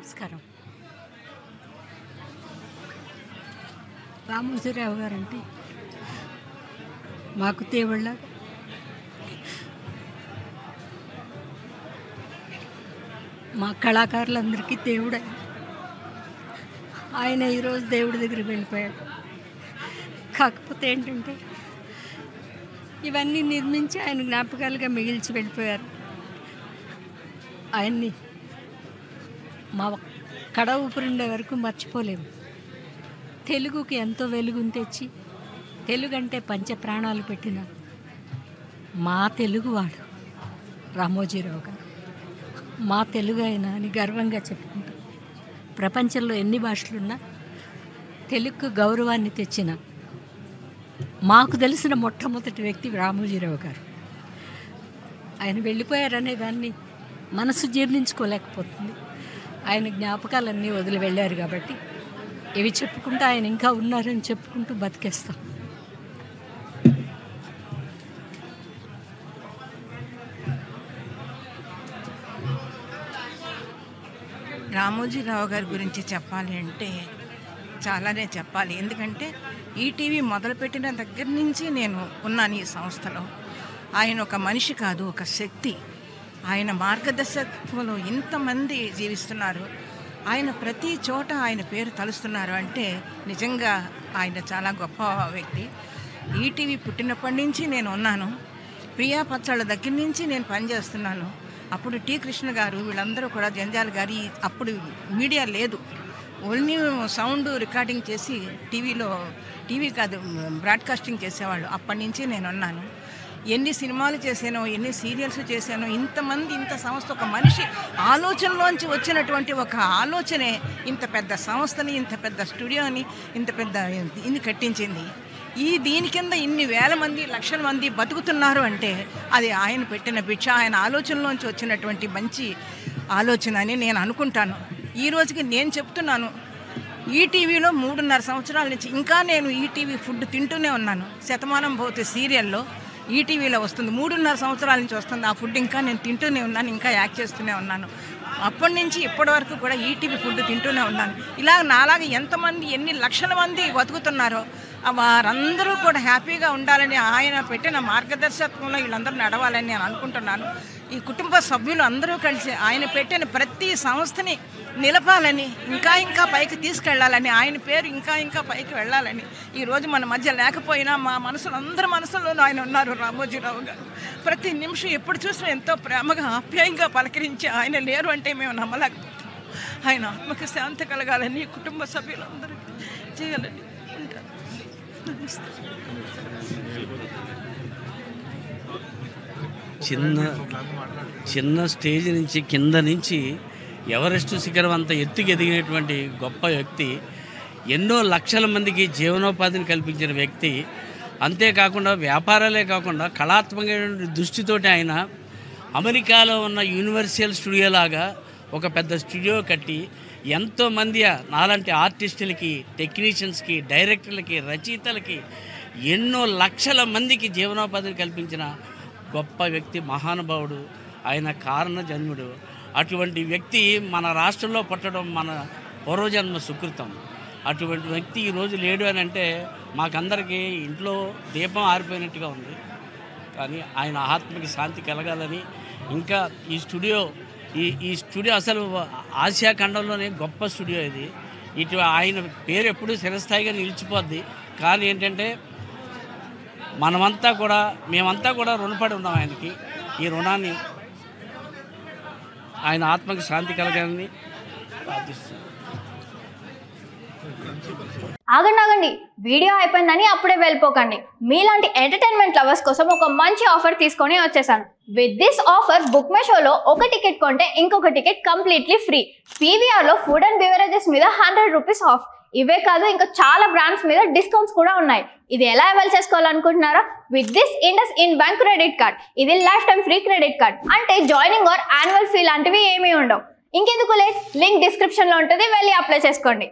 నమస్కారం. రామోజీరావు గారంటే మాకు దేవుళ్ళ, మా కళాకారులందరికీ దేవుడే. ఆయన ఈరోజు దేవుడి దగ్గరికి వెళ్ళిపోయాడు. కాకపోతే ఏంటంటే ఇవన్నీ నిర్మించి ఆయన జ్ఞాపకాలుగా మిగిల్చి వెళ్ళిపోయారు. ఆయన్ని మా కడ ఊపిరిండే వరకు మర్చిపోలేము. తెలుగుకి ఎంతో వెలుగుని తెచ్చి తెలుగు అంటే పంచ ప్రాణాలు పెట్టిన మా తెలుగువాడు రామోజీరావు గారు. మా తెలుగు ఆయన అని గర్వంగా చెప్పుకుంటాం. ప్రపంచంలో ఎన్ని భాషలున్నా తెలుగుకు గౌరవాన్ని తెచ్చిన మాకు తెలిసిన మొట్టమొదటి వ్యక్తి రామోజీరావు గారు. ఆయన వెళ్ళిపోయారనే దాన్ని మనసు జీర్ణించుకోలేకపోతుంది. ఆయన జ్ఞాపకాలన్నీ వదిలి వెళ్ళారు కాబట్టి ఇవి చెప్పుకుంటూ ఆయన ఇంకా ఉన్నారని చెప్పుకుంటూ బతికేస్తాం. రామోజీరావు గారి గురించి చెప్పాలి అంటే చాలానే చెప్పాలి. ఎందుకంటే ఈటీవీ మొదలుపెట్టిన దగ్గర నుంచి నేను ఉన్నాను ఈ సంస్థలో. ఆయన ఒక మనిషి కాదు, ఒక శక్తి. ఆయన మార్గదర్శకత్వంలో ఇంతమంది జీవిస్తున్నారు. ఆయన ప్రతి చోట ఆయన పేరు తలుస్తున్నారు అంటే నిజంగా ఆయన చాలా గొప్ప వ్యక్తి. ఈటీవీ పుట్టినప్పటి నుంచి నేను ఉన్నాను. ప్రియా పచ్చళ్ళ దగ్గర నుంచి నేను పనిచేస్తున్నాను. అప్పుడు టి కృష్ణ గారు వీళ్ళందరూ కూడా, జంజాల గారి, అప్పుడు మీడియా లేదు, ఓన్లీ సౌండ్ రికార్డింగ్ చేసి టీవీ కాదు బ్రాడ్కాస్టింగ్ చేసేవాళ్ళు. అప్పటి నుంచి నేను ఉన్నాను. ఎన్ని సినిమాలు చేశానో, ఎన్ని సీరియల్స్ చేశానో, ఇంతమంది, ఇంత సంస్థ, ఒక మనిషి ఆలోచనలోంచి వచ్చినటువంటి ఒక ఆలోచనే ఇంత పెద్ద సంస్థని, ఇంత పెద్ద స్టూడియోని, ఇంత పెద్ద ఇది కట్టించింది. దీని కింద ఇన్ని వేల మంది, లక్షల మంది బతుకుతున్నారు అంటే అది ఆయన పెట్టిన భిక్ష, ఆయన ఆలోచనలోంచి వచ్చినటువంటి మంచి ఆలోచన అని నేను అనుకుంటాను. ఈ రోజుకి నేను చెప్తున్నాను, ఈటీవీలో 3.5 సంవత్సరాల నుంచి ఇంకా నేను ఈటీవీ ఫుడ్ తింటూనే ఉన్నాను. శతమానం భవతి సీరియల్లో ఈటీవీలో వస్తుంది, 3.5 సంవత్సరాల నుంచి వస్తుంది. ఆ ఫుడ్ ఇంకా నేను తింటూనే ఉన్నాను, ఇంకా యాక్ట్ చేస్తూనే ఉన్నాను. అప్పటి నుంచి ఇప్పటి వరకు కూడా ఈటీవీ ఫుడ్ తింటూనే ఉన్నాను. ఇలా నాలాగా ఎంతమంది, ఎన్ని లక్షల మంది బతుకుతున్నారో వారందరూ కూడా హ్యాపీగా ఉండాలని, ఆయన పెట్టిన మార్గదర్శకత్వంలో వీళ్ళందరూ నడవాలని నేను అనుకుంటున్నాను. ఈ కుటుంబ సభ్యులు అందరూ కలిసి ఆయన పెట్టిన ప్రతి సంస్థని నిలపాలని, ఇంకా ఇంకా పైకి తీసుకెళ్లాలని, ఆయన పేరు ఇంకా ఇంకా పైకి వెళ్ళాలని. ఈరోజు మన మధ్య లేకపోయినా మా మనసులో, అందరి మనసులోనూ ఆయన ఉన్నారు రామోజీరావు గారు. ప్రతి నిమిషం ఎప్పుడు చూసినా ఎంతో ప్రేమగా, ఆప్యాయంగా పలకరించి ఆయన లేరు అంటే మేము నమ్మలేకపోతాం. ఆయన ఆత్మకి శాంతి కలగాలని కుటుంబ సభ్యులందరూ చేయాలని ఉంటారు. చిన్న స్టేజ్ నుంచి, కింద నుంచి ఎవరెస్ట్ శిఖరం అంత ఎత్తుకు ఎదిగినటువంటి గొప్ప వ్యక్తి, ఎన్నో లక్షల మందికి జీవనోపాధిని కల్పించిన వ్యక్తి. అంతేకాకుండా వ్యాపారాలే కాకుండా కళాత్మకమైన దృష్టితోటి ఆయన అమెరికాలో ఉన్న యూనివర్సల్ స్టూడియో లాగా ఒక పెద్ద స్టూడియో కట్టి ఎంతోమంది నాలాంటి ఆర్టిస్టులకి, టెక్నీషియన్స్కి, డైరెక్టర్లకి, రచయితలకి ఎన్నో లక్షల మందికి జీవనోపాధిని కల్పించిన గొప్ప వ్యక్తి, మహానుభావుడు. ఆయన కారణ జన్ముడు. అటువంటి వ్యక్తి మన రాష్ట్రంలో పుట్టడం మన పూర్వజన్మ సుకృతం. అటువంటి వ్యక్తి ఈరోజు లేడు అని అంటే మాకందరికీ ఇంట్లో దీపం ఆరిపోయినట్టుగా ఉంది. కానీ ఆయన ఆత్మకి శాంతి కలగాలని, ఇంకా ఈ స్టూడియో అసలు ఆసియా ఖండంలోనే గొప్ప స్టూడియో ఇది. ఆయన పేరు ఎప్పుడూ చిరస్థాయిగా నిలిచిపోద్ది. కానీ ఏంటంటే మేమంతా కూడా రుణపడి ఉన్నాం ఆయనకి. ఈ రుణాన్ని, ఆయన ఆత్మకి శాంతి కలగాలని ప్రార్థిస్తున్నాం. ఆగండి, వీడియో అయిపోయిందని అప్పుడే వెళ్ళిపోకండి. మీలాంటి ఎంటర్టైన్మెంట్ లవర్స్ కోసం ఒక మంచి ఆఫర్ తీసుకొని వచ్చేసాను. విత్ దిస్ ఆఫర్ బుక్ మై షోలో ఒక టికెట్ కొంటే ఇంకొక టికెట్ కంప్లీట్లీ ఫ్రీ. పీవీఆర్లో ఫుడ్ అండ్ బెవరేజెస్ మీద 100 రూపీస్ ఆఫ్. ఇవే కాదు, ఇంకా చాలా బ్రాండ్స్ మీద డిస్కౌంట్స్ కూడా ఉన్నాయి. ఇది ఎలా అవైల్ చేసుకోవాలనుకుంటున్నారా? With this IndusInd bank credit card. ఇది lifetime free credit card. అంటే జాయినింగ్ ఆర్ యాన్యువల్ ఫీ లాంటివి ఏమీ ఉండవు. ఇంకెందుకు లేట్, లింక్ డిస్క్రిప్షన్లో ఉంటుంది, వెళ్ళి అప్లై చేసుకోండి.